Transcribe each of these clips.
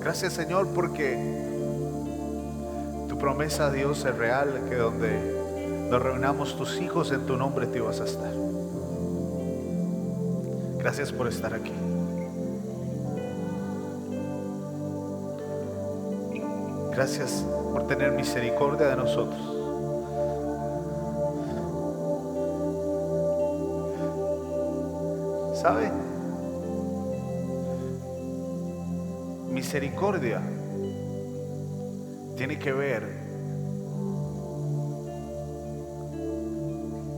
Gracias, Señor, porque tu promesa, Dios, es real, que donde nos reunamos tus hijos en tu nombre, tú vas a estar. Gracias por estar aquí. Gracias por tener misericordia de nosotros. ¿Sabe? Misericordia tiene que ver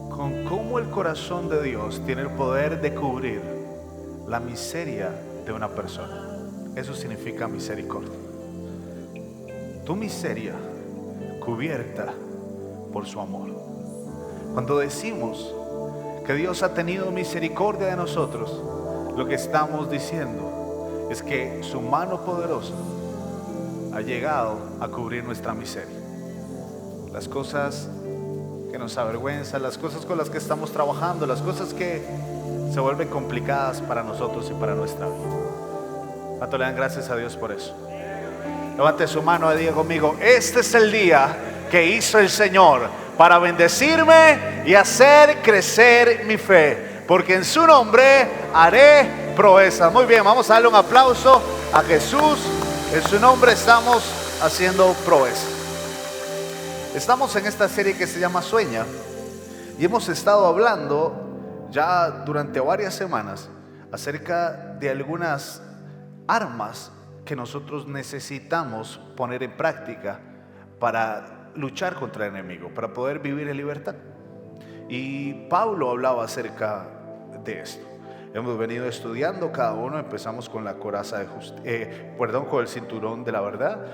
con cómo el corazón de Dios tiene el poder de cubrir la miseria de una persona. Eso significa misericordia. Tu miseria cubierta por su amor. Cuando decimos que Dios ha tenido misericordia de nosotros, lo que estamos diciendo es que su mano poderosa ha llegado a cubrir nuestra miseria. Las cosas que nos avergüenzan, las cosas con las que estamos trabajando, las cosas que se vuelven complicadas para nosotros y para nuestra vida. ¿Cuánto le dan gracias a Dios por eso? Levante su mano y diga conmigo: este es el día que hizo el Señor para bendecirme y hacer crecer mi fe, porque en su nombre haré proezas. Muy bien, vamos a darle un aplauso a Jesús. En su nombre estamos haciendo proezas. Estamos en esta serie que se llama Sueña, y hemos estado hablando ya durante varias semanas acerca de algunas armas que nosotros necesitamos poner en práctica para luchar contra el enemigo, para poder vivir en libertad. Y Pablo hablaba acerca de esto. Hemos venido estudiando cada uno. Empezamos con la coraza de con el cinturón de la verdad.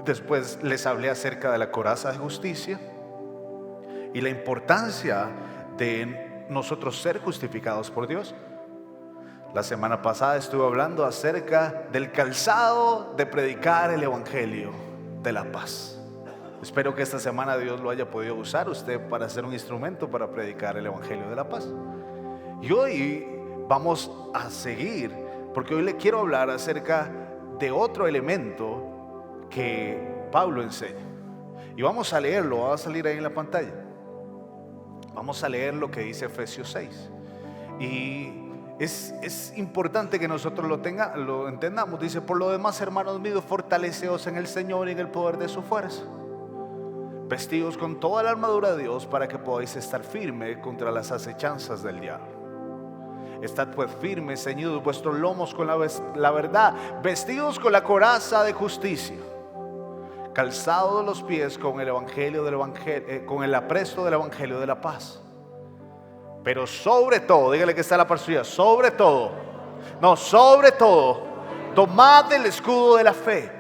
Después les hablé acerca de la coraza de justicia y la importancia de nosotros ser justificados por Dios. La semana pasada estuve hablando acerca del calzado de predicar el evangelio de la paz. Espero que esta semana Dios lo haya podido usar usted para ser un instrumento para predicar el evangelio de la paz. Y hoy vamos a seguir, porque hoy le quiero hablar acerca de otro elemento que Pablo enseña. Y vamos a leerlo, va a salir ahí en la pantalla. Vamos a leer lo que dice Efesios 6. Y es importante que nosotros lo entendamos. Dice: por lo demás, hermanos míos, fortaleceos en el Señor y en el poder de su fuerza, vestidos con toda la armadura de Dios, para que podáis estar firmes contra las acechanzas del diablo. Estad pues firmes, ceñidos vuestros lomos con la verdad, vestidos con la coraza de justicia, calzados los pies con el evangelio con el apresto del evangelio de la paz. Pero sobre todo, dígale que está la par suya, sobre todo, tomad el escudo de la fe,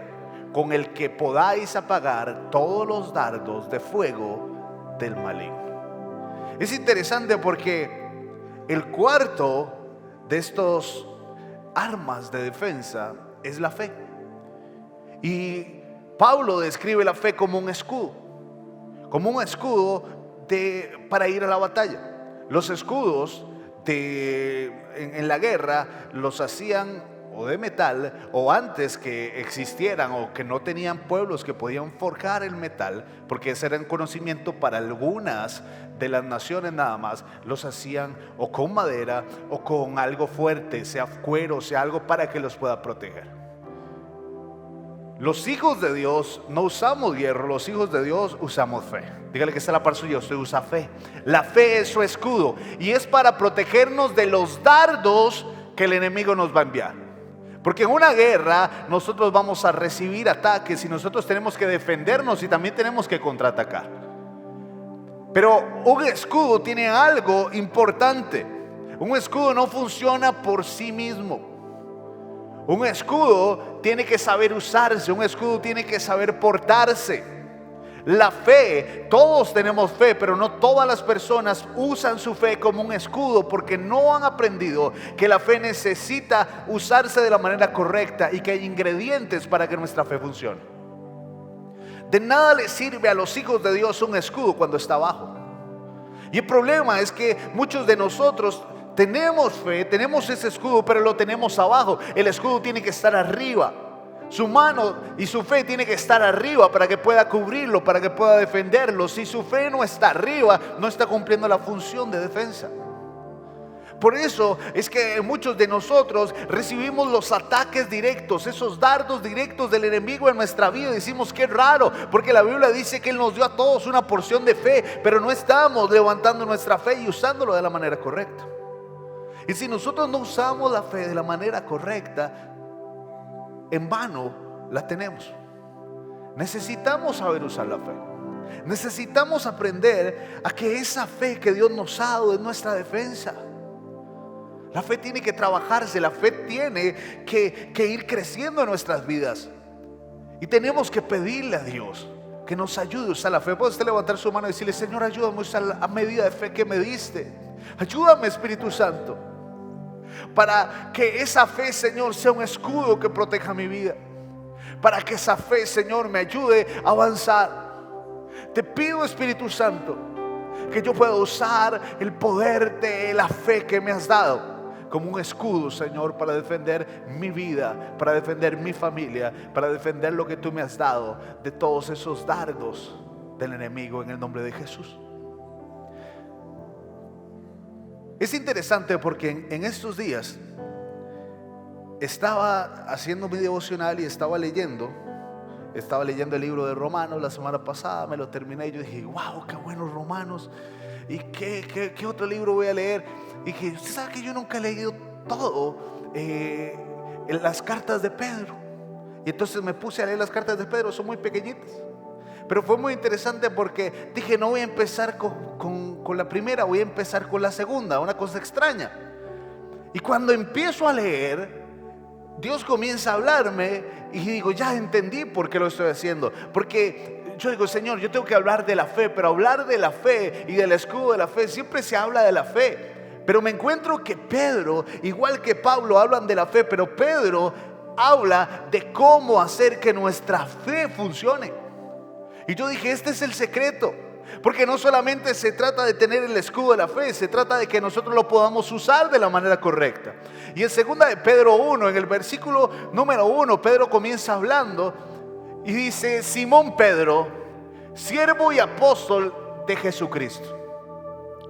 con el que podáis apagar todos los dardos de fuego del maligno. Es interesante porque el cuarto de estos armas de defensa es la fe. Y Pablo describe la fe como un escudo para ir a la batalla. Los escudos en la guerra los hacían o de metal, o antes que existieran o que no tenían pueblos que podían forjar el metal, porque ese era un conocimiento para algunas de las naciones nada más, los hacían o con madera o con algo fuerte, sea cuero, sea algo para que los pueda proteger. Los hijos de Dios no usamos hierro, los hijos de Dios usamos fe. Dígale que está la par suya, usted usa fe. La fe es su escudo y es para protegernos de los dardos que el enemigo nos va a enviar. Porque en una guerra nosotros vamos a recibir ataques y nosotros tenemos que defendernos y también tenemos que contraatacar. Pero un escudo tiene algo importante. Un escudo no funciona por sí mismo. Un escudo tiene que saber usarse, un escudo tiene que saber portarse. La fe, todos tenemos fe, pero no todas las personas usan su fe como un escudo, porque no han aprendido que la fe necesita usarse de la manera correcta y que hay ingredientes para que nuestra fe funcione. De nada le sirve a los hijos de Dios un escudo cuando está abajo. Y el problema es que muchos de nosotros tenemos fe, tenemos ese escudo, pero lo tenemos abajo. El escudo tiene que estar arriba Su mano y su fe tiene que estar arriba para que pueda cubrirlo, para que pueda defenderlo. Si su fe no está arriba, no está cumpliendo la función de defensa. Por eso es que muchos de nosotros recibimos los ataques directos, esos dardos directos del enemigo en nuestra vida. Decimos que es raro, porque la Biblia dice que Él nos dio a todos una porción de fe, pero no estamos levantando nuestra fe y usándolo de la manera correcta. Y si nosotros no usamos la fe de la manera correcta, en vano la tenemos. Necesitamos saber usar la fe. Necesitamos aprender a que esa fe que Dios nos ha dado es nuestra defensa. La fe tiene que trabajarse, la fe tiene que ir creciendo en nuestras vidas. Y tenemos que pedirle a Dios que nos ayude a usar la fe. Puede usted levantar su mano y decirle: Señor, ayúdame a usar la medida de fe que me diste. Ayúdame, Espíritu Santo, para que esa fe, Señor, sea un escudo que proteja mi vida. Para que esa fe, Señor, me ayude a avanzar. Te pido, Espíritu Santo, que yo pueda usar el poder de la fe que me has dado como un escudo, Señor, para defender mi vida, para defender mi familia, para defender lo que tú me has dado de todos esos dardos del enemigo, en el nombre de Jesús. Es interesante porque en estos días estaba haciendo mi devocional y estaba leyendo el libro de Romanos la semana pasada. Me lo terminé y yo dije: wow, qué buenos Romanos. ¿Y qué otro libro voy a leer? Y dije: usted sabe que yo nunca he leído todo en las cartas de Pedro. Y entonces me puse a leer las cartas de Pedro. Son muy pequeñitas, pero fue muy interesante porque dije: no voy a empezar con la primera, voy a empezar con la segunda. Una cosa extraña. Y cuando empiezo a leer, Dios comienza a hablarme y digo: ya entendí por qué lo estoy haciendo. Porque yo digo: Señor, yo tengo que hablar de la fe, pero hablar de la fe y del escudo de la fe, siempre se habla de la fe. Pero me encuentro que Pedro, igual que Pablo, hablan de la fe, pero Pedro habla de cómo hacer que nuestra fe funcione. Y yo dije: este es el secreto. Porque no solamente se trata de tener el escudo de la fe, se trata de que nosotros lo podamos usar de la manera correcta. Y en 2 de Pedro 1, en el versículo número 1, Pedro comienza hablando y dice: Simón Pedro, siervo y apóstol de Jesucristo.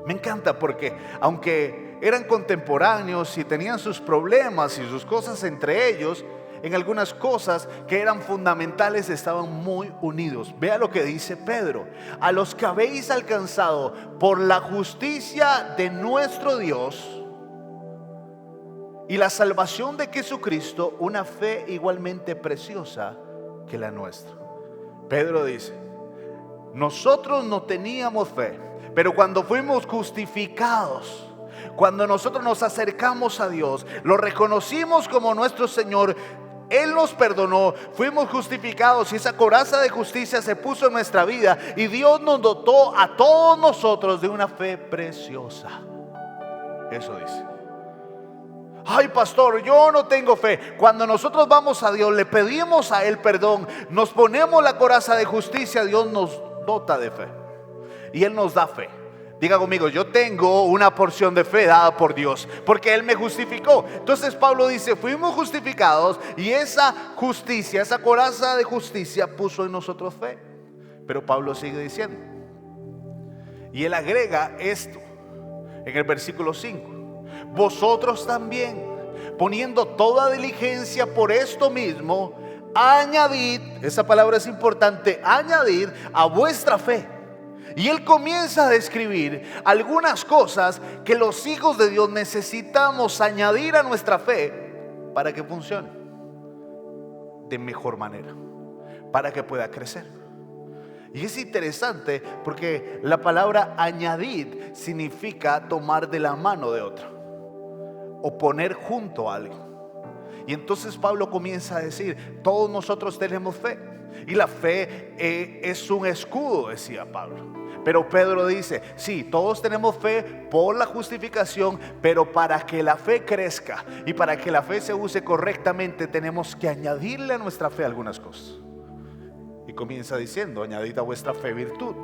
Me encanta porque aunque eran contemporáneos y tenían sus problemas y sus cosas entre ellos, en algunas cosas que eran fundamentales estaban muy unidos. Vea lo que dice Pedro: a los que habéis alcanzado por la justicia de nuestro Dios y la salvación de Jesucristo una fe igualmente preciosa que la nuestra. Pedro dice: nosotros no teníamos fe, pero cuando fuimos justificados, cuando nosotros nos acercamos a Dios, lo reconocimos como nuestro Señor, Él nos perdonó, fuimos justificados y esa coraza de justicia se puso en nuestra vida y Dios nos dotó a todos nosotros de una fe preciosa. Eso dice. Ay, pastor, yo no tengo fe. Cuando nosotros vamos a Dios, le pedimos a Él perdón, nos ponemos la coraza de justicia, Dios nos dota de fe y Él nos da fe. Diga conmigo: yo tengo una porción de fe dada por Dios, porque Él me justificó. Entonces Pablo dice: fuimos justificados y esa justicia, esa coraza de justicia puso en nosotros fe. Pero Pablo sigue diciendo, y él agrega esto en el versículo 5: vosotros también, poniendo toda diligencia por esto mismo, añadid, esa palabra es importante, añadid a vuestra fe. Y él comienza a describir algunas cosas que los hijos de Dios necesitamos añadir a nuestra fe para que funcione de mejor manera, para que pueda crecer. Y es interesante porque la palabra añadir significa tomar de la mano de otro o poner junto a algo. Y entonces Pablo comienza a decir: todos nosotros tenemos fe y la fe es un escudo, decía Pablo. Pero Pedro dice: sí, todos tenemos fe por la justificación, pero para que la fe crezca y para que la fe se use correctamente, tenemos que añadirle a nuestra fe algunas cosas. Y comienza diciendo: añadid a vuestra fe virtud,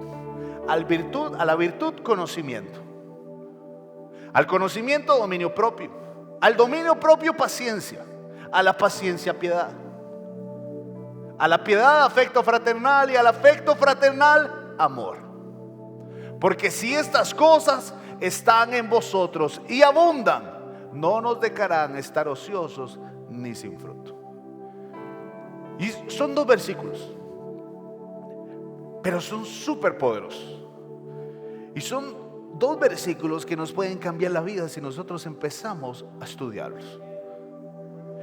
a la virtud conocimiento, al conocimiento dominio propio, al dominio propio paciencia, a la paciencia piedad, A la piedad, afecto fraternal, y al afecto fraternal, amor. Porque si estas cosas están en vosotros y abundan, no nos dejarán estar ociosos ni sin fruto. Y son 2 versículos, pero son súper poderosos. Y son 2 versículos que nos pueden cambiar la vida si nosotros empezamos a estudiarlos.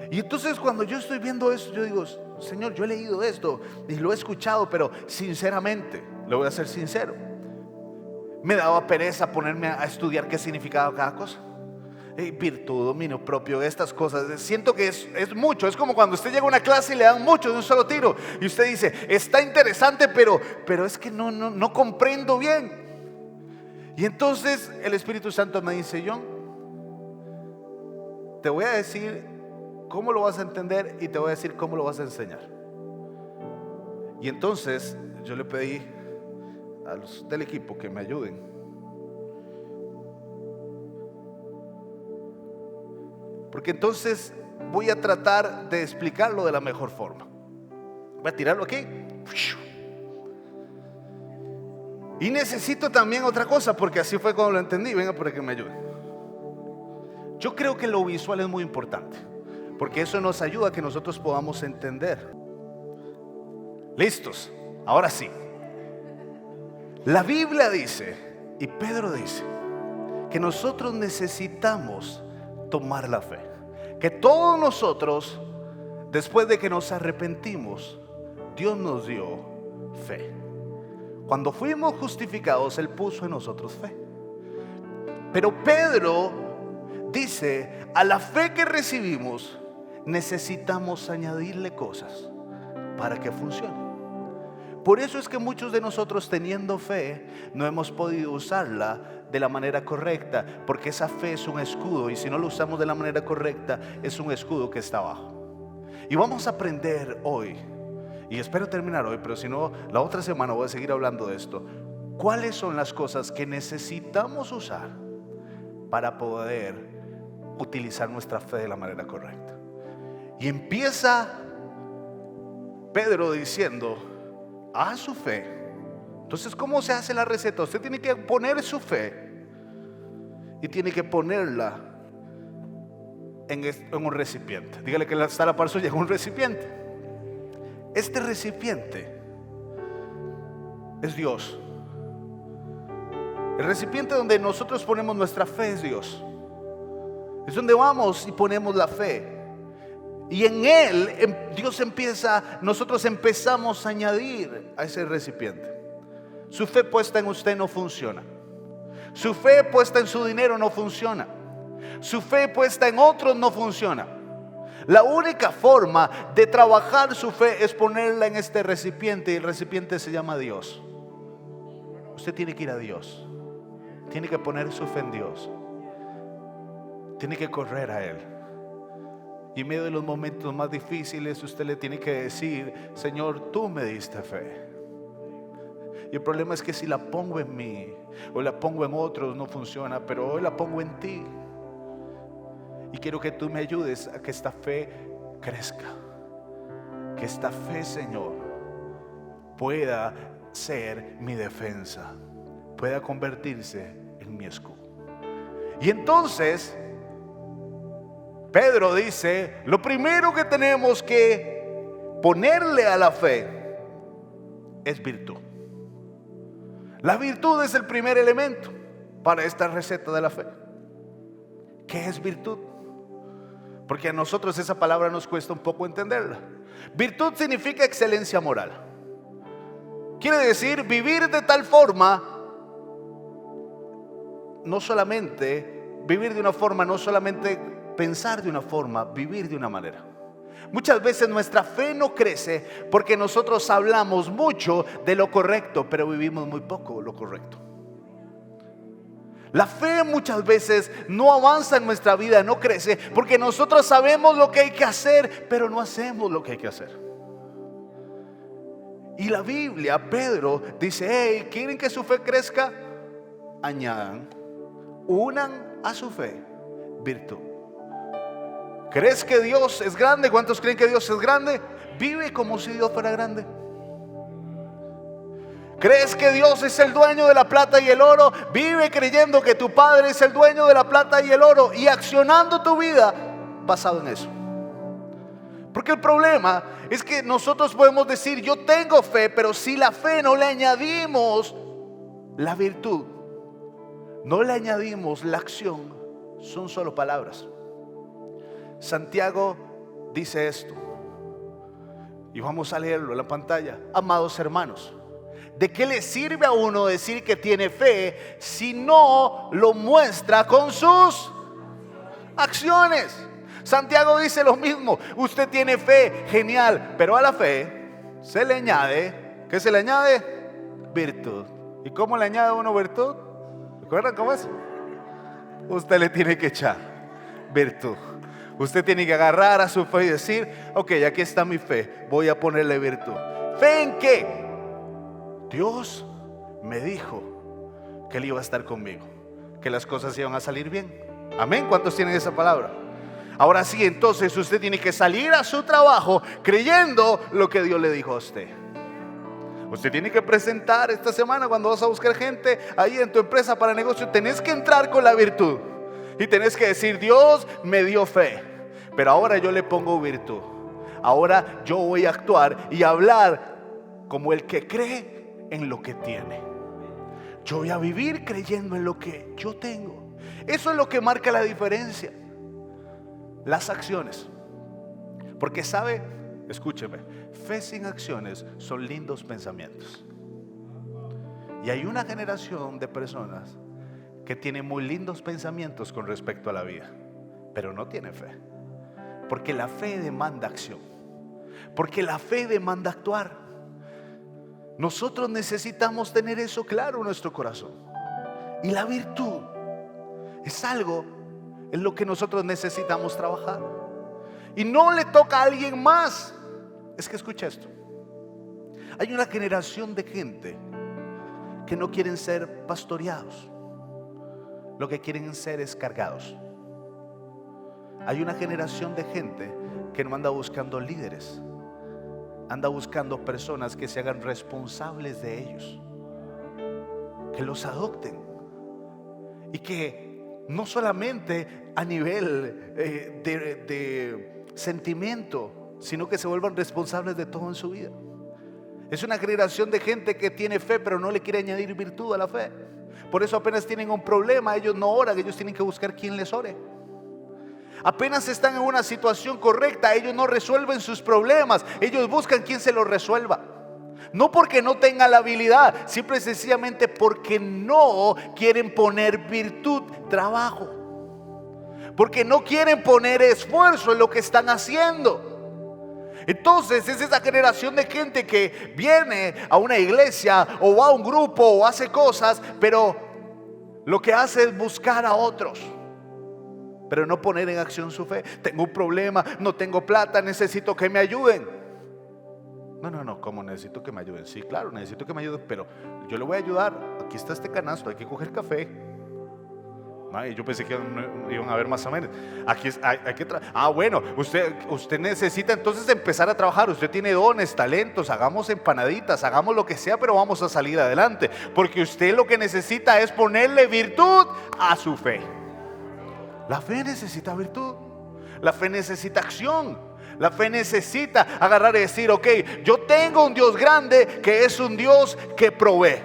Y entonces cuando yo estoy viendo eso, yo digo, Señor, yo he leído esto y lo he escuchado, pero sinceramente, le voy a ser sincero, me daba pereza ponerme a estudiar qué significaba cada cosa. Virtud, dominio propio, estas cosas. Siento que es mucho. Es como cuando usted llega a una clase y le dan mucho de un solo tiro. Y usted dice, está interesante, pero es que no comprendo bien. Y entonces el Espíritu Santo me dice, John, te voy a decir cómo lo vas a entender y te voy a decir cómo lo vas a enseñar. Y entonces yo le pedí a los del equipo que me ayuden. Porque entonces voy a tratar de explicarlo de la mejor forma. Voy a tirarlo aquí. Y necesito también otra cosa, porque así fue cuando lo entendí. Venga para que me ayude. Yo creo que lo visual es muy importante, porque eso nos ayuda a que nosotros podamos entender. ¿Listos? Ahora sí. La Biblia dice, y Pedro dice, que nosotros necesitamos tomar la fe. Que todos nosotros, después de que nos arrepentimos, Dios nos dio fe. Cuando fuimos justificados, Él puso en nosotros fe. Pero Pedro dice, a la fe que recibimos, necesitamos añadirle cosas para que funcione. Por eso es que muchos de nosotros, teniendo fe, no hemos podido usarla de la manera correcta, porque esa fe es un escudo, y si no lo usamos de la manera correcta, es un escudo que está abajo. Y vamos a aprender hoy, y espero terminar hoy, pero si no, la otra semana voy a seguir hablando de esto. ¿Cuáles son las cosas que necesitamos usar para poder utilizar nuestra fe de la manera correcta? Y empieza Pedro diciendo, a su fe. Entonces, ¿cómo se hace la receta? Usted tiene que poner su fe y tiene que ponerla en un recipiente. Dígale que está la par suya, en un recipiente. Este recipiente es Dios. El recipiente donde nosotros ponemos nuestra fe es Dios. Es donde vamos y ponemos la fe. Y en Él, Dios nosotros empezamos a añadir a ese recipiente. Su fe puesta en usted no funciona. Su fe puesta en su dinero no funciona. Su fe puesta en otros no funciona. La única forma de trabajar su fe es ponerla en este recipiente, y el recipiente se llama Dios. Usted tiene que ir a Dios. Tiene que poner su fe en Dios. Tiene que correr a Él. Y en medio de los momentos más difíciles, usted le tiene que decir, Señor, tú me diste fe. Y el problema es que si la pongo en mí o la pongo en otros no funciona, pero hoy la pongo en ti. Y quiero que tú me ayudes a que esta fe crezca. Que esta fe, Señor, pueda ser mi defensa, pueda convertirse en mi escudo. Y entonces Pedro dice, lo primero que tenemos que ponerle a la fe es virtud. La virtud es el primer elemento para esta receta de la fe. ¿Qué es virtud? Porque a nosotros esa palabra nos cuesta un poco entenderla. Virtud significa excelencia moral. Quiere decir vivir de tal forma, no solamente vivir de una forma, no solamente pensar de una forma, vivir de una manera. Muchas veces nuestra fe no crece porque nosotros hablamos mucho de lo correcto, pero vivimos muy poco lo correcto. La fe muchas veces no avanza en nuestra vida, no crece porque nosotros sabemos lo que hay que hacer, pero no hacemos lo que hay que hacer. Y la Biblia, Pedro dice, hey, ¿quieren que su fe crezca? Añadan, unan a su fe virtud. ¿Crees que Dios es grande? ¿Cuántos creen que Dios es grande? Vive como si Dios fuera grande. ¿Crees que Dios es el dueño de la plata y el oro? Vive creyendo que tu Padre es el dueño de la plata y el oro y accionando tu vida basado en eso. Porque el problema es que nosotros podemos decir yo tengo fe, pero si la fe no le añadimos la virtud, no le añadimos la acción, son solo palabras. Santiago dice esto, y vamos a leerlo en la pantalla. Amados hermanos, ¿de qué le sirve a uno decir que tiene fe si no lo muestra con sus acciones? Santiago dice lo mismo. Usted tiene fe, genial, pero a la fe se le añade, ¿qué se le añade? Virtud. ¿Y cómo le añade a uno virtud? ¿Recuerdan cómo es? Usted le tiene que echar virtud. Usted tiene que agarrar a su fe y decir, ok, aquí está mi fe, voy a ponerle virtud. ¿Fe en qué? Dios me dijo que Él iba a estar conmigo, que las cosas iban a salir bien. Amén. ¿Cuántos tienen esa palabra? Ahora sí, entonces usted tiene que salir a su trabajo creyendo lo que Dios le dijo a usted. Usted tiene que presentar esta semana cuando vas a buscar gente ahí en tu empresa para negocio. Tenés que entrar con la virtud y tenés que decir, Dios me dio fe, pero ahora yo le pongo virtud. Ahora yo voy a actuar y hablar como el que cree en lo que tiene. Yo voy a vivir creyendo en lo que yo tengo. Eso es lo que marca la diferencia. Las acciones. Porque sabe, escúcheme, fe sin acciones son lindos pensamientos. Y hay una generación de personas que tiene muy lindos pensamientos con respecto a la vida, pero no tiene fe. Porque la fe demanda acción. Porque la fe demanda actuar. Nosotros necesitamos tener eso claro en nuestro corazón. Y la virtud es algo en lo que nosotros necesitamos trabajar. Y no le toca a alguien más. Es que escucha esto. Hay una generación de gente que no quieren ser pastoreados. Lo que quieren ser es cargados. Hay una generación de gente que no anda buscando líderes. Anda buscando personas que se hagan responsables de ellos, que los adopten y que no solamente a nivel de sentimiento, sino que se vuelvan responsables de todo en su vida. Es una generación de gente que tiene fe pero no le quiere añadir virtud a la fe. Por eso apenas tienen un problema, ellos no oran, ellos tienen que buscar quien les ore. Apenas están en una situación correcta, ellos no resuelven sus problemas, ellos buscan quien se los resuelva. No porque no tengan la habilidad, simple y sencillamente porque no quieren poner virtud, trabajo. Porque no quieren poner esfuerzo en lo que están haciendo. Entonces es esa generación de gente que viene a una iglesia o va a un grupo o hace cosas, pero lo que hace es buscar a otros, pero no poner en acción su fe. Tengo un problema, no tengo plata, necesito que me ayuden. No, ¿cómo necesito que me ayuden? Sí, claro, necesito que me ayuden, pero yo le voy a ayudar. Aquí está este canasto, hay que coger café. Ay, yo pensé que iban a haber más o menos. Aquí hay que bueno, usted necesita entonces empezar a trabajar. Usted tiene dones, talentos, hagamos empanaditas, hagamos lo que sea, pero vamos a salir adelante. Porque usted lo que necesita es ponerle virtud a su fe. La fe necesita virtud. La fe necesita acción. La fe necesita agarrar y decir, ok, yo tengo un Dios grande que es un Dios que provee.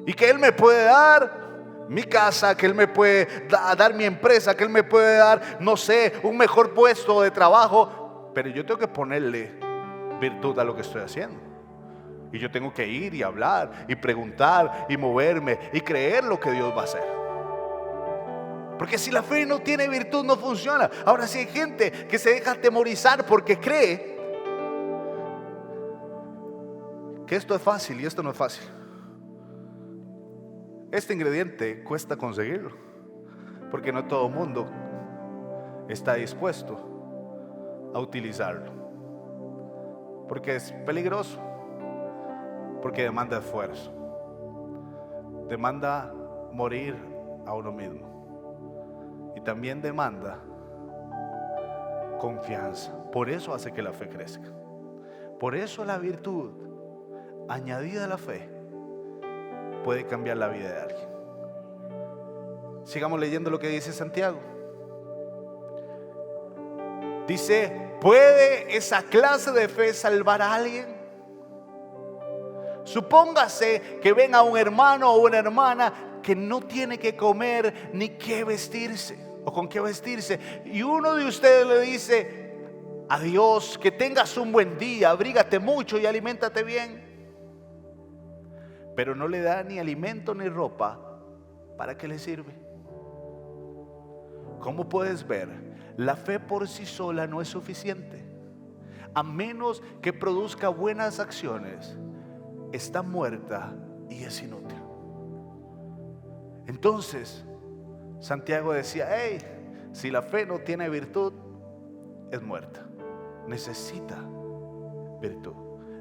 Y que Él me puede dar mi casa, que Él me puede dar mi empresa, que Él me puede dar, no sé, un mejor puesto de trabajo. Pero yo tengo que ponerle virtud a lo que estoy haciendo. Y yo tengo que ir y hablar y preguntar y moverme y creer lo que Dios va a hacer. Porque si la fe no tiene virtud, no funciona. Ahora, si hay gente que se deja atemorizar porque cree que esto es fácil y esto no es fácil. Este ingrediente cuesta conseguirlo, porque no todo el mundo está dispuesto a utilizarlo. Porque es peligroso, porque demanda esfuerzo, demanda morir a uno mismo. Y también demanda confianza. Por eso hace que la fe crezca. Por eso la virtud añadida a la fe puede cambiar la vida de alguien. Sigamos leyendo lo que dice Santiago. Dice: ¿puede esa clase de fe salvar a alguien? Supóngase que ven a un hermano o una hermana que no tiene que comer ni qué vestirse o con qué vestirse, y uno de ustedes le dice: adiós, que tengas un buen día, abrígate mucho y aliméntate bien, pero no le da ni alimento ni ropa, ¿para qué le sirve? ¿Cómo puedes ver? La fe por sí sola no es suficiente. A menos que produzca buenas acciones, está muerta y es inútil. Entonces Santiago decía: hey, si la fe no tiene virtud, es muerta. Necesita virtud,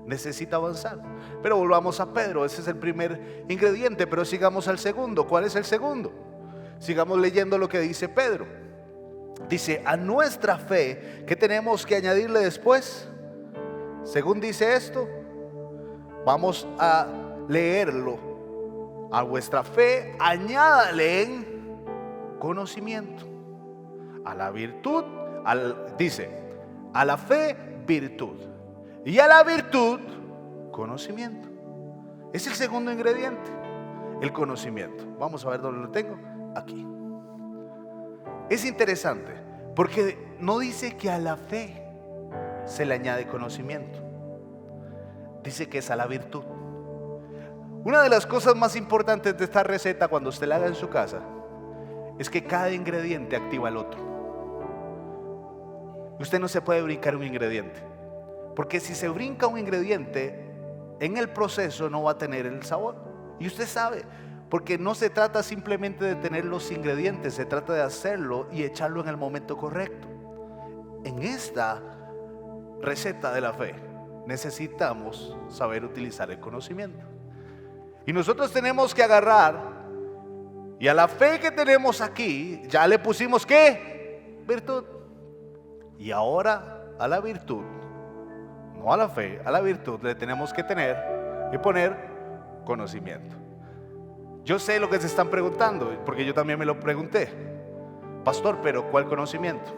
necesita avanzar. Pero volvamos a Pedro. Ese es el primer ingrediente, pero sigamos al segundo. ¿Cuál es el segundo? Sigamos leyendo lo que dice Pedro. Dice: a nuestra fe, ¿qué tenemos que añadirle después? Según dice esto, vamos a leerlo. A vuestra fe añádale en conocimiento. A la virtud, dice, a la fe virtud, y a la virtud conocimiento. Es el segundo ingrediente, el conocimiento. Vamos a ver dónde lo tengo. Aquí. Es interesante porque no dice que a la fe se le añade conocimiento, dice que es a la virtud. Una de las cosas más importantes de esta receta, cuando usted la haga en su casa, es que cada ingrediente activa al otro. Usted no se puede brincar un ingrediente, porque si se brinca un ingrediente, en el proceso no va a tener el sabor. Y usted sabe, porque no se trata simplemente de tener los ingredientes, se trata de hacerlo y echarlo en el momento correcto. En esta receta de la fe necesitamos saber utilizar el conocimiento. Y nosotros tenemos que agarrar, y a la fe que tenemos aquí ya le pusimos ¿qué? Virtud. Y ahora a la virtud, no a la fe, a la virtud le tenemos que tener y poner conocimiento. Yo sé lo que se están preguntando, porque yo también me lo pregunté: pastor, pero ¿cuál conocimiento?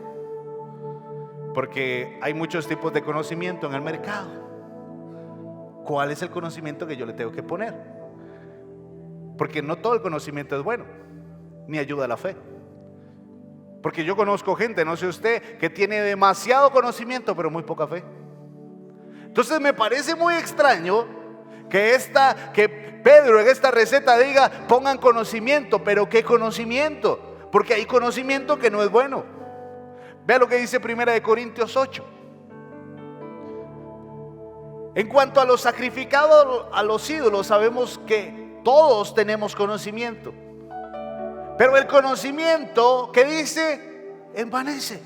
Porque hay muchos tipos de conocimiento en el mercado. ¿Cuál es el conocimiento que yo le tengo que poner? Porque no todo el conocimiento es bueno, ni ayuda a la fe. Porque yo conozco gente, no sé usted, que tiene demasiado conocimiento pero muy poca fe. Entonces me parece muy extraño que Pedro en esta receta diga: pongan conocimiento. Pero ¿qué conocimiento? Porque hay conocimiento que no es bueno. Vea lo que dice 1 Corintios 8. En cuanto a lo sacrificado a los ídolos, sabemos que todos tenemos conocimiento, pero el conocimiento, ¿qué dice? Envanece,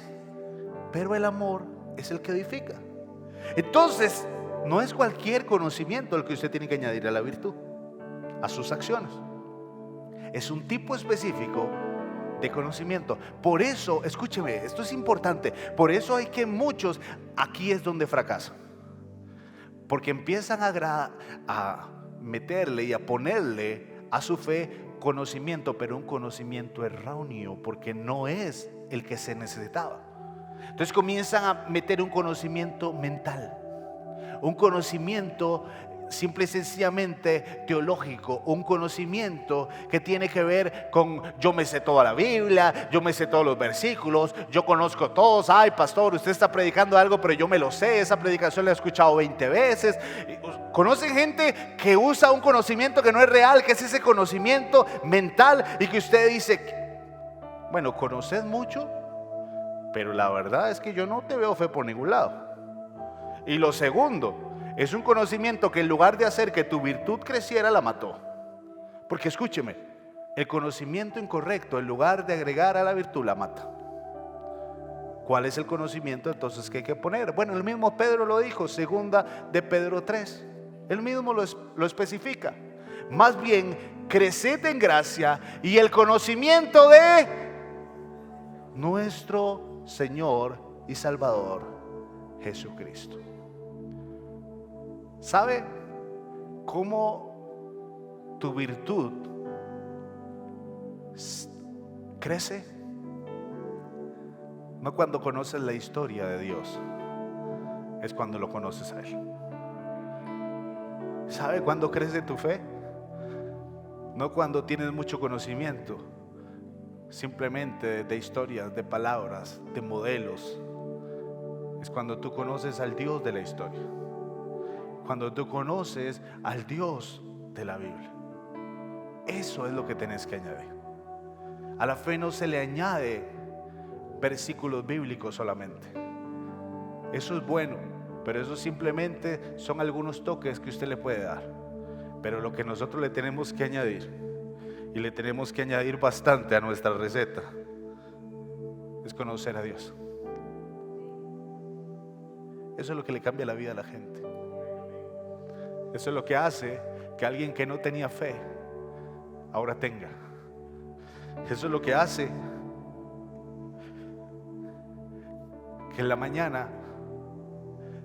pero el amor es el que edifica. Entonces no es cualquier conocimiento el que usted tiene que añadir a la virtud, a sus acciones. Es un tipo específico de conocimiento. Por eso, escúcheme, esto es importante. Por eso hay que muchos, aquí es donde fracasan, porque empiezan a meterle y a ponerle a su fe conocimiento, pero un conocimiento erróneo, porque no es el que se necesitaba. Entonces comienzan a meter un conocimiento mental, un conocimiento simple y sencillamente teológico, un conocimiento que tiene que ver con: yo me sé toda la Biblia, yo me sé todos los versículos, yo conozco todos. Ay, pastor, usted está predicando algo, pero yo me lo sé, esa predicación la he escuchado 20 veces. ¿Conocen gente que usa un conocimiento que no es real, que es ese conocimiento mental, y que usted dice: bueno, conoces mucho, pero la verdad es que yo no te veo fe por ningún lado? Y lo segundo, es un conocimiento que en lugar de hacer que tu virtud creciera, la mató. Porque escúcheme, el conocimiento incorrecto, en lugar de agregar a la virtud, la mata. ¿Cuál es el conocimiento entonces que hay que poner? Bueno, el mismo Pedro lo dijo, segunda de Pedro 3. Él mismo lo especifica. Más bien, creced en gracia y el conocimiento de nuestro Señor y Salvador Jesucristo. ¿Sabe cómo tu virtud crece? No cuando conoces la historia de Dios, es cuando lo conoces a Él. ¿Sabe cuándo crece tu fe? No cuando tienes mucho conocimiento, simplemente de historias, de palabras, de modelos. Es cuando tú conoces al Dios de la historia, cuando tú conoces al Dios de la Biblia. Eso es lo que tenés que añadir. A la fe no se le añade versículos bíblicos solamente. Eso es bueno, pero eso simplemente son algunos toques que usted le puede dar. Pero lo que nosotros le tenemos que añadir, y le tenemos que añadir bastante a nuestra receta, es conocer a Dios. Eso es lo que le cambia la vida a la gente. Eso es lo que hace que alguien que no tenía fe ahora tenga. Eso es lo que hace que en la mañana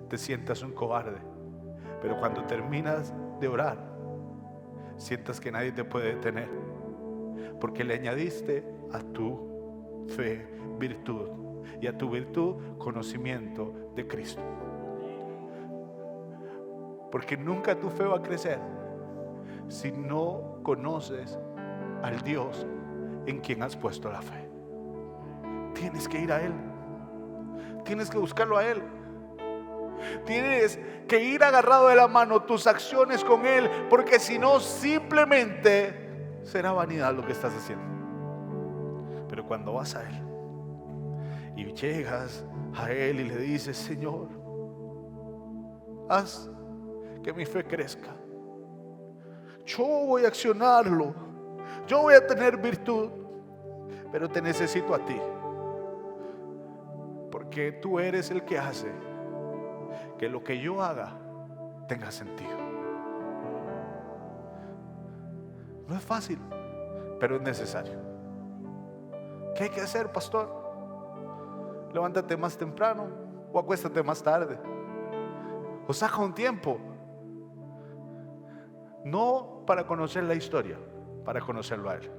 te sientas un cobarde, pero cuando terminas de orar sientas que nadie te puede detener, porque le añadiste a tu fe virtud, y a tu virtud conocimiento de Cristo. Porque nunca tu fe va a crecer si no conoces al Dios en quien has puesto la fe. Tienes que ir a Él, tienes que buscarlo a Él. Tienes que ir agarrado de la mano tus acciones con Él, porque si no, simplemente será vanidad lo que estás haciendo. Pero cuando vas a Él y llegas a Él y le dices: Señor, haz que mi fe crezca, yo voy a accionarlo, yo voy a tener virtud, pero te necesito a ti, porque tú eres el que hace que lo que yo haga tenga sentido. No es fácil, pero es necesario. ¿Qué hay que hacer, pastor? Levántate más temprano o acuéstate más tarde, o saca un tiempo, no para conocer la historia, para conocerlo a Él.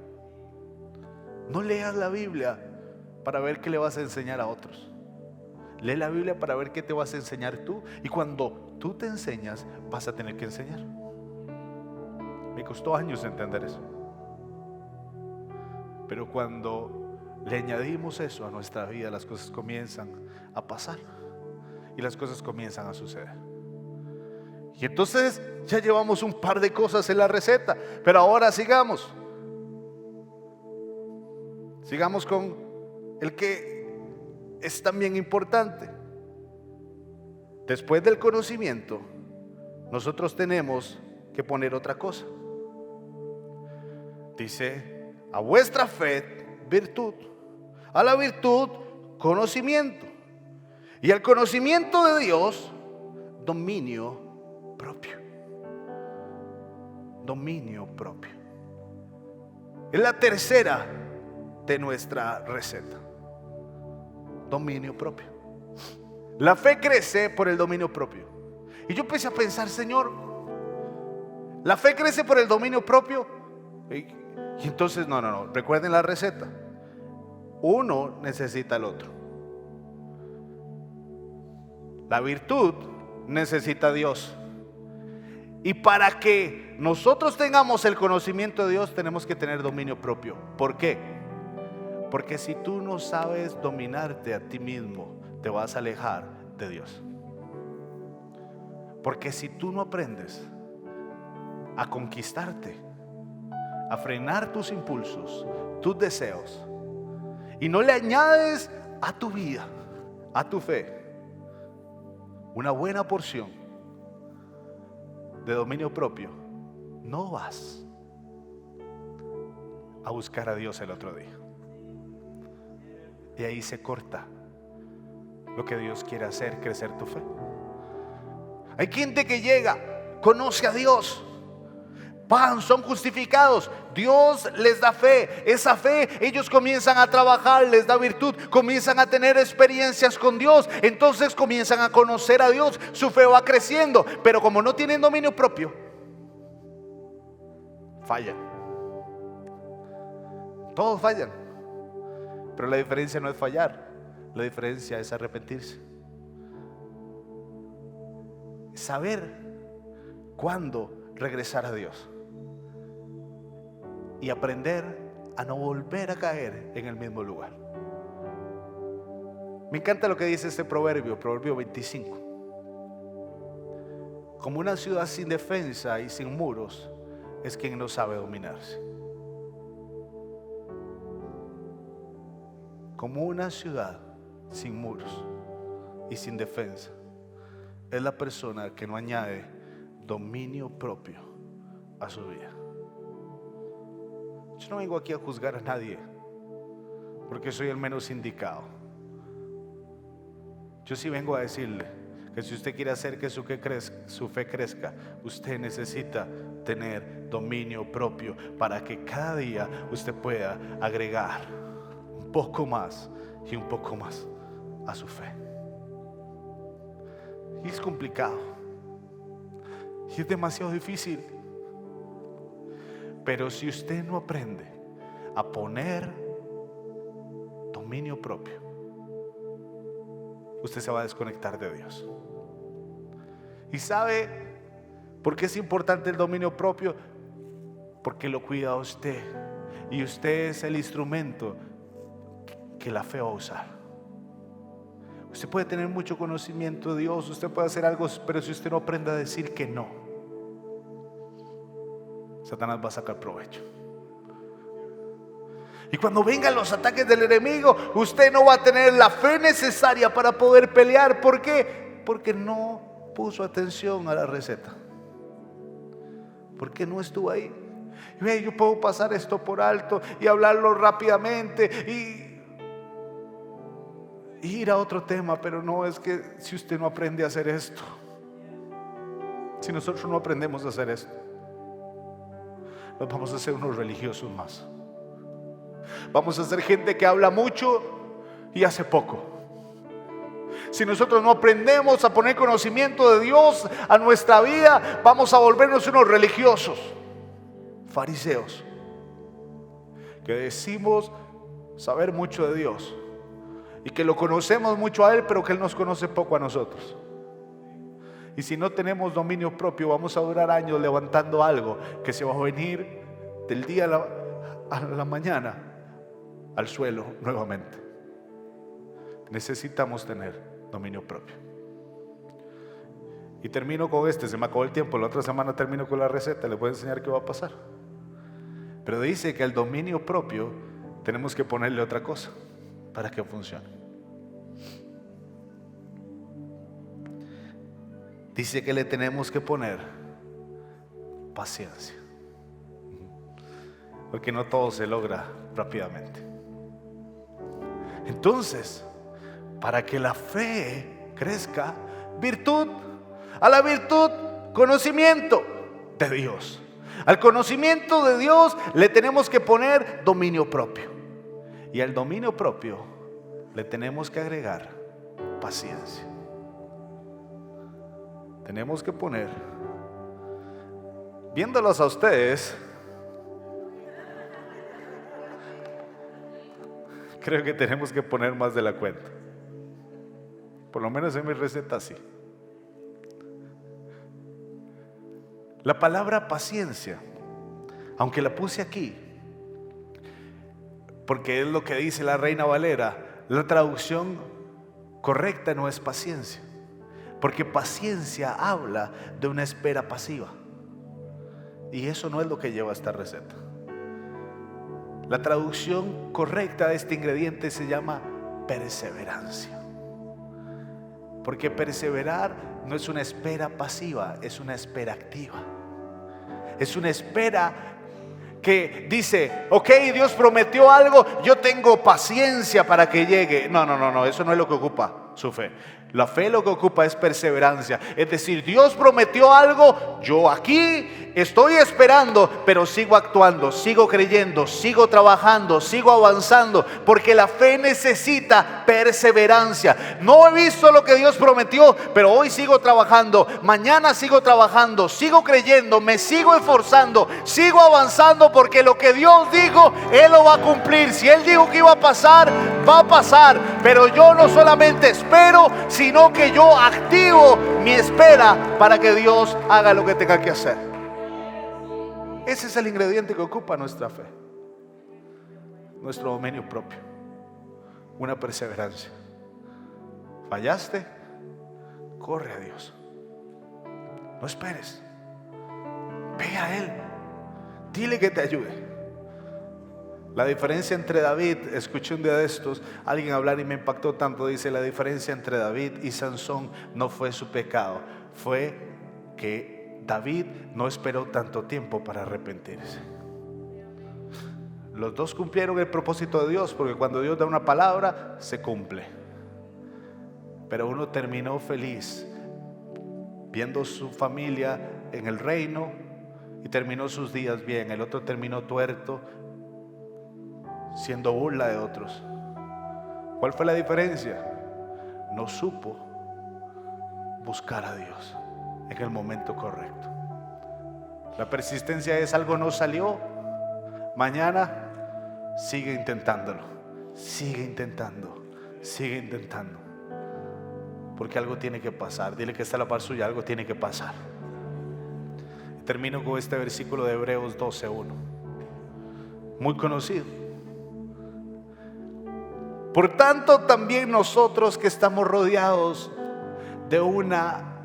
No leas la Biblia para ver qué le vas a enseñar a otros. Lee la Biblia para ver qué te vas a enseñar tú, y cuando tú te enseñas vas a tener que enseñar. Me costó años entender eso, pero cuando le añadimos eso a nuestra vida, las cosas comienzan a pasar y las cosas comienzan a suceder. Y entonces ya llevamos un par de cosas en la receta, pero ahora sigamos con el que es también importante. Después del conocimiento, nosotros tenemos que poner otra cosa. Dice: a vuestra fe, virtud; a la virtud, conocimiento; y al conocimiento de Dios, dominio propio. Dominio propio. Es la tercera de nuestra receta. Dominio propio. La fe crece por el dominio propio. Y yo empecé a pensar: Señor, la fe crece por el dominio propio. Y entonces no, recuerden la receta. Uno necesita al otro. La virtud necesita a Dios. Y para que nosotros tengamos el conocimiento de Dios, tenemos que tener dominio propio. ¿Por qué? Porque si tú no sabes dominarte a ti mismo, te vas a alejar de Dios. Porque si tú no aprendes a conquistarte, a frenar tus impulsos, tus deseos, y no le añades a tu vida, a tu fe, una buena porción de dominio propio, no vas a buscar a Dios el otro día. Y ahí se corta lo que Dios quiere hacer crecer tu fe. Hay gente que llega, conoce a Dios, ¡pam!, son justificados. Dios les da fe. Esa fe, ellos comienzan a trabajar, les da virtud, comienzan a tener experiencias con Dios. Entonces comienzan a conocer a Dios. Su fe va creciendo. Pero como no tienen dominio propio, fallan. Todos fallan. Pero la diferencia no es fallar. La diferencia es arrepentirse. Saber cuándo regresar a Dios y aprender a no volver a caer en el mismo lugar. Me encanta lo que dice este proverbio 25. Como una ciudad sin defensa y sin muros es quien no sabe dominarse. Como una ciudad sin muros y sin defensa es la persona que no añade dominio propio a su vida. Yo no vengo aquí a juzgar a nadie porque soy el menos indicado. Yo sí vengo a decirle que si usted quiere hacer que su fe crezca, usted necesita tener dominio propio para que cada día usted pueda agregar un poco más y un poco más a su fe. Y es complicado y es demasiado difícil. Pero si usted no aprende a poner dominio propio, usted se va a desconectar de Dios. ¿Y sabe por qué es importante el dominio propio? Porque lo cuida usted, y usted es el instrumento que la fe va a usar. Usted puede tener mucho conocimiento de Dios, usted puede hacer algo, pero si usted no aprende a decir que no, Satanás va a sacar provecho. Y cuando vengan los ataques del enemigo, usted no va a tener la fe necesaria para poder pelear. ¿Por qué? Porque no puso atención a la receta. Porque no estuvo ahí. Y yo puedo pasar esto por alto y hablarlo rápidamente y ir a otro tema, pero no, es que si usted no aprende a hacer esto, si nosotros no aprendemos a hacer esto, nos vamos a hacer unos religiosos más. Vamos a ser gente que habla mucho y hace poco. Si nosotros no aprendemos a poner conocimiento de Dios a nuestra vida, vamos a volvernos unos religiosos, fariseos, que decimos saber mucho de Dios y que lo conocemos mucho a Él, pero que Él nos conoce poco a nosotros. Y si no tenemos dominio propio, vamos a durar años levantando algo que se va a venir del día a la mañana al suelo nuevamente. Necesitamos tener dominio propio. Y termino con se me acabó el tiempo, la otra semana termino con la receta, les voy a enseñar qué va a pasar. Pero dice que al dominio propio tenemos que ponerle otra cosa para que funcione. Dice que le tenemos que poner paciencia, porque no todo se logra rápidamente. Entonces, para que la fe crezca, virtud, a la virtud, conocimiento de Dios. Al conocimiento de Dios le tenemos que poner dominio propio. Y al dominio propio le tenemos que agregar paciencia. Tenemos que poner, viéndolos a ustedes, creo que tenemos que poner más de la cuenta. Por lo menos en mi receta sí. La palabra paciencia, aunque la puse aquí, porque es lo que dice la Reina Valera, la traducción correcta no es paciencia, porque paciencia habla de una espera pasiva, y eso no es lo que lleva esta receta. La traducción correcta de este ingrediente se llama perseverancia, porque perseverar no es una espera pasiva, es una espera activa. Es una espera que dice, ok, Dios prometió algo, yo tengo paciencia para que llegue. No, eso no es lo que ocupa. su fe. La fe lo que ocupa es perseverancia. Es decir, Dios prometió algo, yo aquí estoy esperando, pero sigo actuando, sigo creyendo, sigo trabajando, sigo avanzando, porque la fe necesita perseverancia. No he visto lo que Dios prometió, pero hoy sigo trabajando, mañana sigo trabajando, sigo creyendo, me sigo esforzando, sigo avanzando, porque lo que Dios dijo, Él lo va a cumplir. Si Él dijo que iba a pasar, va a pasar. Pero yo no solamente espero, sino que yo activo mi espera para que Dios haga lo que tenga que hacer. Ese es el ingrediente que ocupa nuestra fe, nuestro dominio propio, una perseverancia. ¿Fallaste? Corre a Dios, no esperes, ve a Él, dile que te ayude. La diferencia entre David, escuché un día de estos alguien hablar y me impactó tanto. Dice: la diferencia entre David y Sansón no fue su pecado, fue que David no esperó tanto tiempo para arrepentirse. Los dos cumplieron el propósito de Dios, porque cuando Dios da una palabra, se cumple. Pero uno terminó feliz viendo su familia en el reino y terminó sus días bien. El otro terminó tuerto, siendo burla de otros. ¿Cuál fue la diferencia? No supo buscar a Dios en el momento correcto. La persistencia es: algo no salió, mañana sigue intentándolo, sigue intentando, sigue intentando, porque algo tiene que pasar. Dile que está a la par suya: algo tiene que pasar. Termino con este versículo de Hebreos 12:1, muy conocido. Por tanto, también nosotros, que estamos rodeados de una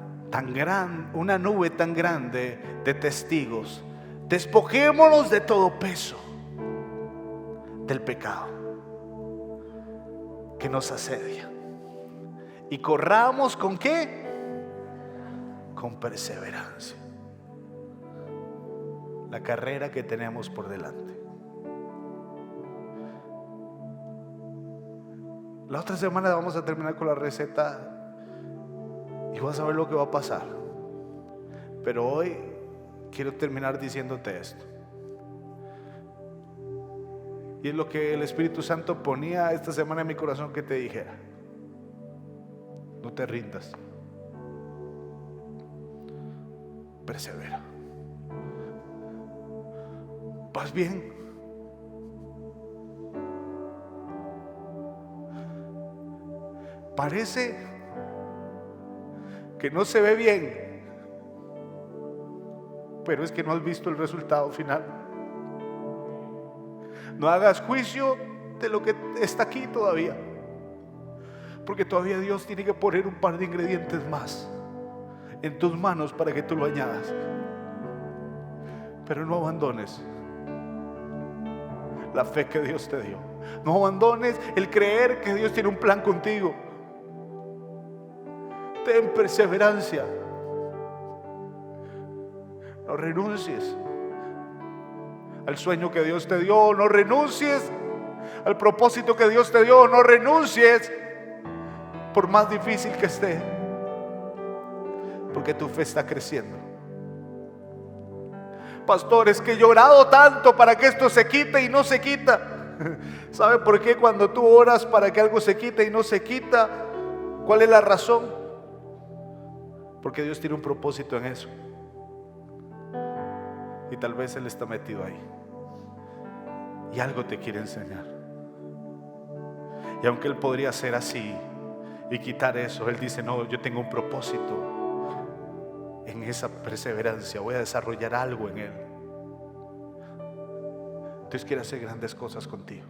nube tan grande de testigos, despojémonos de todo peso del pecado que nos asedia, y corramos ¿con qué? Con perseverancia la carrera que tenemos por delante. La otra semana vamos a terminar con la receta y vas a ver lo que va a pasar. Pero hoy quiero terminar diciéndote esto. Y es lo que el Espíritu Santo ponía esta semana en mi corazón que te dijera: no te rindas, persevera. ¿Vas bien? Parece que no se ve bien, pero es que no has visto el resultado final. No hagas juicio de lo que está aquí todavía, porque todavía Dios tiene que poner un par de ingredientes más en tus manos para que tú lo añadas. Pero no abandones la fe que Dios te dio. No abandones el creer que Dios tiene un plan contigo. Ten perseverancia. No renuncies al sueño que Dios te dio. No renuncies al propósito que Dios te dio. No renuncies, por más difícil que esté, porque tu fe está creciendo. Pastor, es que he llorado tanto para que esto se quite y no se quita. ¿Sabe por qué? Cuando tú oras para que algo se quite y no se quita, ¿cuál es la razón? Porque Dios tiene un propósito en eso, y tal vez Él está metido ahí y algo te quiere enseñar. Y aunque Él podría ser así y quitar eso, Él dice: no, yo tengo un propósito en esa perseverancia, voy a desarrollar algo en Él. Dios quiere hacer grandes cosas contigo,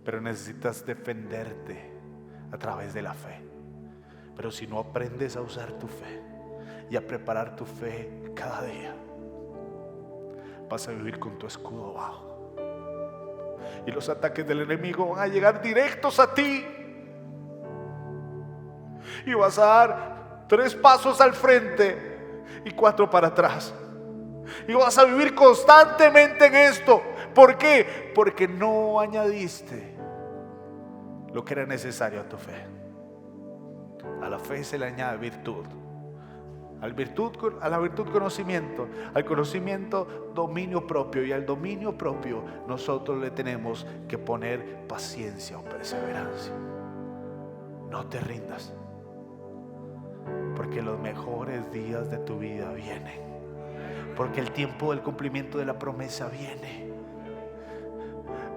pero necesitas defenderte a través de la fe. Pero si no aprendes a usar tu fe y a preparar tu fe cada día, vas a vivir con tu escudo bajo, y los ataques del enemigo van a llegar directos a ti, y vas a dar 3 pasos al frente y 4 para atrás, y vas a vivir constantemente en esto. ¿Por qué? Porque no añadiste lo que era necesario a tu fe. A la fe se le añade virtud. A la virtud conocimiento, al conocimiento dominio propio, y al dominio propio nosotros le tenemos que poner paciencia o perseverancia. No te rindas, porque los mejores días de tu vida vienen, porque el tiempo del cumplimiento de la promesa viene,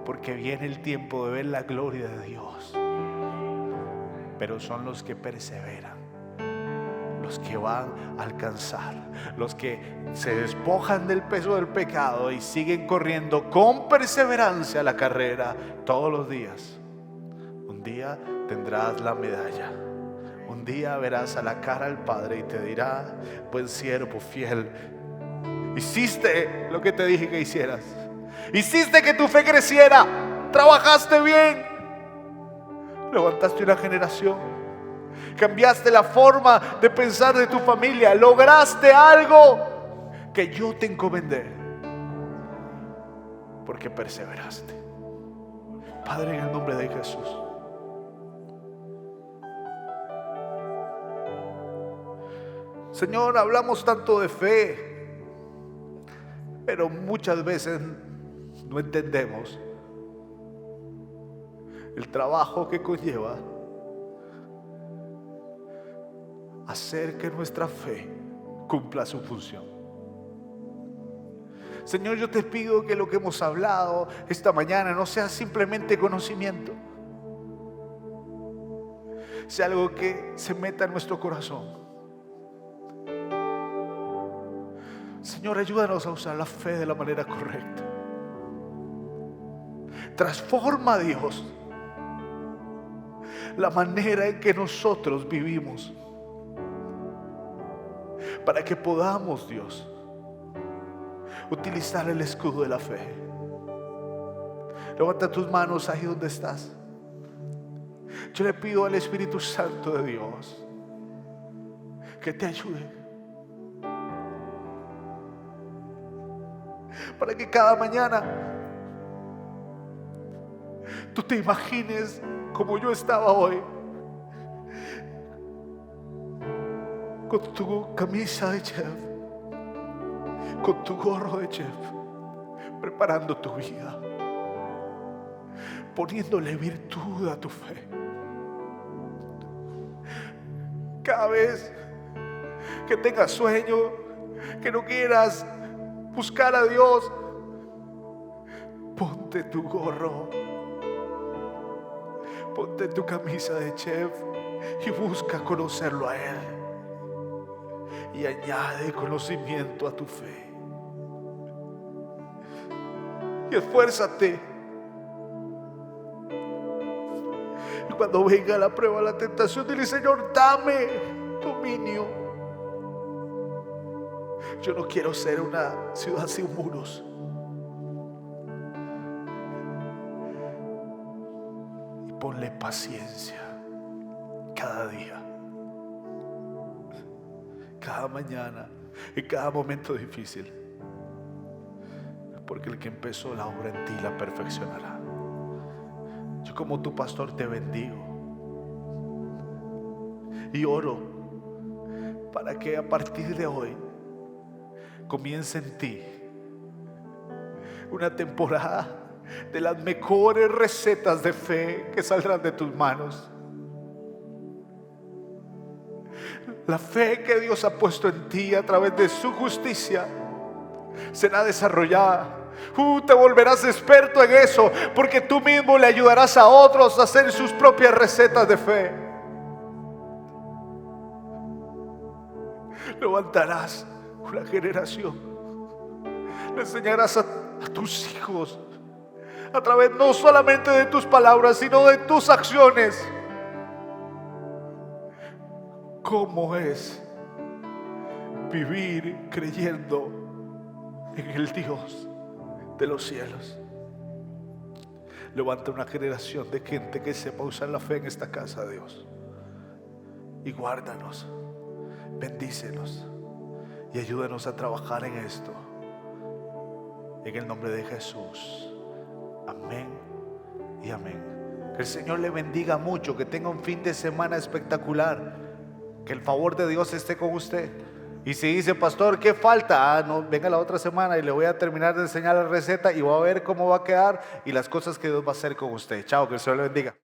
porque viene el tiempo de ver la gloria de Dios. Pero son los que perseveran los que van a alcanzar, los que se despojan del peso del pecado y siguen corriendo con perseverancia la carrera todos los días. Un día tendrás la medalla, un día verás a la cara al Padre y te dirá: buen siervo fiel, hiciste lo que te dije que hicieras, hiciste que tu fe creciera, trabajaste bien, levantaste una generación, cambiaste la forma de pensar de tu familia, lograste algo que yo te encomendé, porque perseveraste. Padre, en el nombre de Jesús, Señor, hablamos tanto de fe, pero muchas veces no entendemos el trabajo que conlleva hacer que nuestra fe cumpla su función. Señor, yo te pido que lo que hemos hablado esta mañana no sea simplemente conocimiento, sea algo que se meta en nuestro corazón. Señor, ayúdanos a usar la fe de la manera correcta. Transforma, Dios, la manera en que nosotros vivimos, para que podamos, Dios, utilizar el escudo de la fe. Levanta tus manos ahí donde estás. Yo le pido al Espíritu Santo de Dios que te ayude, para que cada mañana tú te imagines como yo estaba hoy, con tu camisa de chef, con tu gorro de chef, preparando tu vida, poniéndole virtud a tu fe. Cada vez que tengas sueño, que no quieras buscar a Dios, ponte tu gorro, ponte tu camisa de chef y busca conocerlo a Él. Y añade conocimiento a tu fe. Y esfuérzate. Y cuando venga la prueba, la tentación, dile: Señor, dame dominio. Yo no quiero ser una ciudad sin muros. Y ponle paciencia cada día, cada mañana, en cada momento difícil, porque el que empezó la obra en ti la perfeccionará. Yo, como tu pastor, te bendigo y oro para que a partir de hoy comience en ti una temporada de las mejores recetas de fe que saldrán de tus manos. La fe que Dios ha puesto en ti a través de su justicia será desarrollada. Te volverás experto en eso, porque tú mismo le ayudarás a otros a hacer sus propias recetas de fe. Levantarás una generación, le enseñarás a tus hijos, a través no solamente de tus palabras, sino de tus acciones, cómo es vivir creyendo en el Dios de los cielos. Levanta una generación de gente que sepa usar la fe en esta casa, Dios, y guárdanos, bendícenos y ayúdanos a trabajar en esto, en el nombre de Jesús. Amén y amén. Que el Señor le bendiga mucho, que tenga un fin de semana espectacular, que el favor de Dios esté con usted. Y si dice, pastor, ¿qué falta? No, venga la otra semana y le voy a terminar de enseñar la receta y voy a ver cómo va a quedar y las cosas que Dios va a hacer con usted. Chao, que el Señor le bendiga.